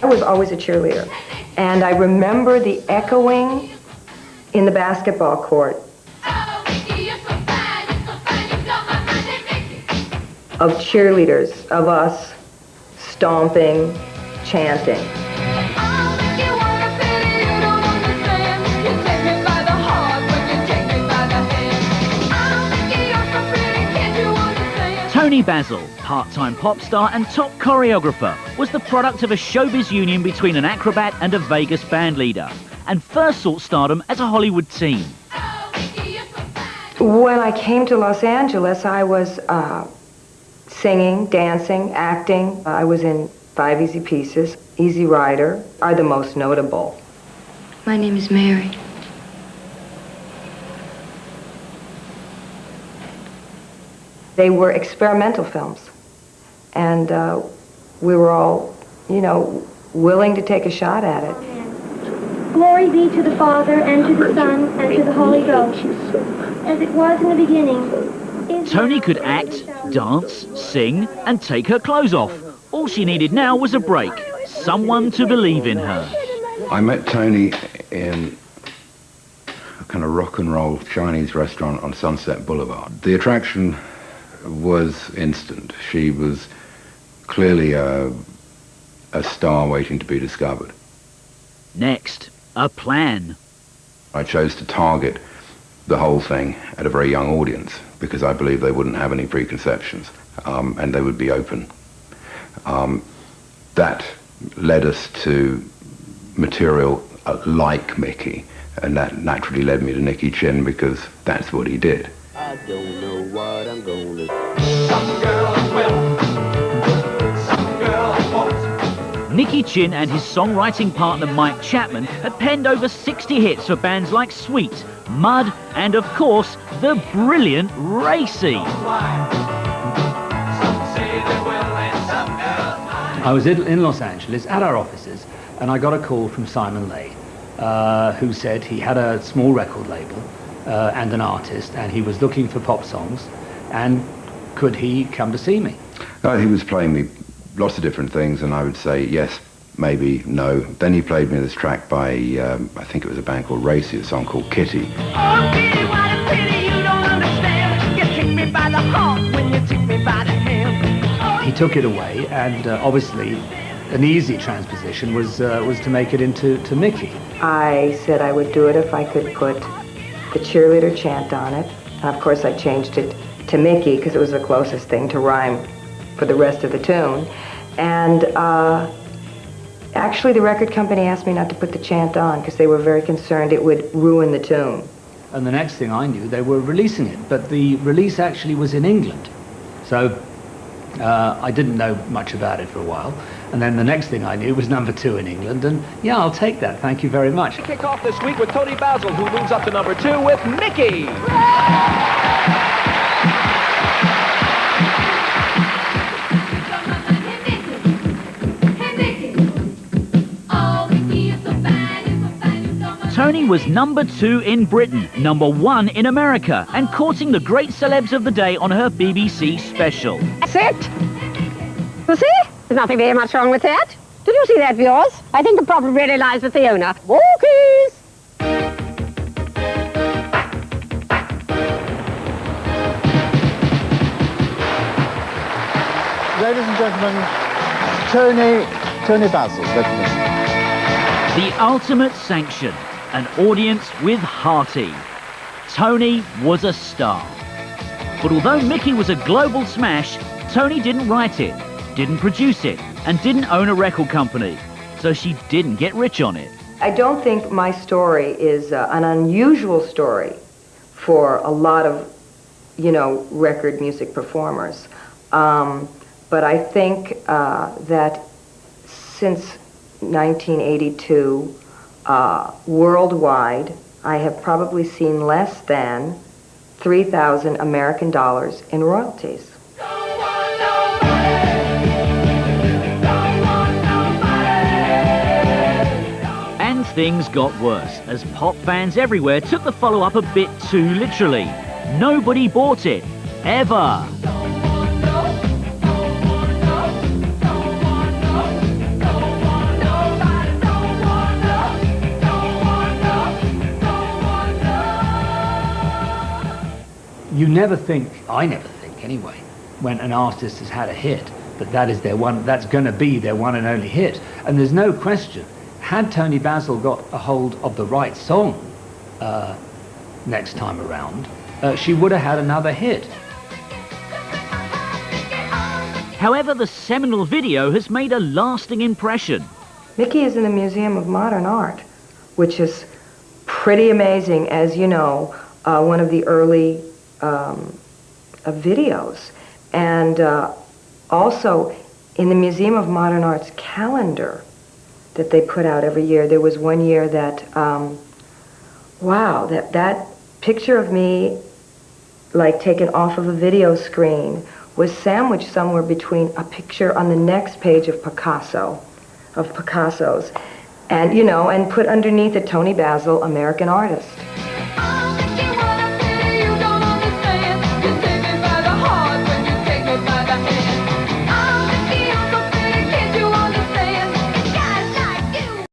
I was always a cheerleader. And I remember the echoing in the basketball court of cheerleaders, of us stomping, chanting. Toni Basil, part-time pop star and top choreographer, was the product of a showbiz union between an acrobat and a Vegas band leader, and first sought stardom as a Hollywood teen. When I came to Los Angeles, I was singing, dancing, acting. I was in 5 Easy Pieces. Easy Rider are the most notable. My name is Mary. They were experimental films, and we were all, you know, willing to take a shot at it. Glory be to the Father, and to the Son, and to the Holy Ghost, as it was in the beginning. Toni could act, dance, sing, and take her clothes off. All she needed now was a break, someone to believe in her. I met Toni in a kind of rock and roll Chinese restaurant on Sunset Boulevard. The attraction was instant. She was clearly a star waiting to be discovered. Next, a plan. I chose to target the whole thing at a very young audience because I believe they wouldn't have any preconceptions and they would be open. That led us to material like Mickey, and that naturally led me to Nicky Chinn because that's what he did. I don't know what I'm gonna do. Some girls will, some girls won't. Nicky Chinn and his songwriting partner Mike Chapman had penned over 60 hits for bands like Sweet, Mud, and of course, the brilliant Racy. I was in Los Angeles at our offices, and I got a call from Simon Lay, who said he had a small record label and an artist, and he was looking for pop songs, and could he come to see me? He was playing me lots of different things, and I would say yes, maybe, no. Then he played me this track by, I think it was a band called Racy, a song called Kitty. Oh, Kitty, what a pity you don't understand. You take me by the heart when you take me by the hand. He took it away, and obviously an easy transposition was to make it into Mickey. I said I would do it if I could put the cheerleader chant on it. And of course, I changed it to Mickey because it was the closest thing to rhyme for the rest of the tune. And actually, the record company asked me not to put the chant on because they were very concerned it would ruin the tune. And the next thing I knew, they were releasing it, but the release actually was in England. So I didn't know much about it for a while. And then the next thing I knew was #2 in England, and yeah, I'll take that. Thank you very much. Kick off this week with Toni Basil, who moves up to #2 with Mickey. Toni was #2 in Britain, #1 in America, and courting the great celebs of the day on her BBC special. That's it. You see? There's nothing very much wrong with that. Did you see that, viewers? I think the problem really lies with the owner. Walkies! Ladies and gentlemen, Toni Basil. The ultimate sanction, an audience with hearty. Toni was a star. But although Mickey was a global smash, Toni didn't write it, didn't produce it, and didn't own a record company. So she didn't get rich on it. I don't think my story is an unusual story for a lot of, you know, record music performers. But I think that since 1982, worldwide, I have probably seen less than 3,000 American dollars in royalties. And things got worse as pop fans everywhere took the follow-up a bit too literally. Nobody bought it, ever. never think, I never think anyway, when an artist has had a hit, that is their one, that's going to be their one and only hit. And there's no question, had Toni Basil got a hold of the right song next time around, she would have had another hit. However, the seminal video has made a lasting impression. Mickey is in the Museum of Modern Art, which is pretty amazing, as you know, one of the early videos. And also, in the Museum of Modern Art's calendar that they put out every year, there was one year that, wow, that picture of me, like taken off of a video screen, was sandwiched somewhere between a picture on the next page of Picasso's, and, you know, and put underneath it, Toni Basil, American artist.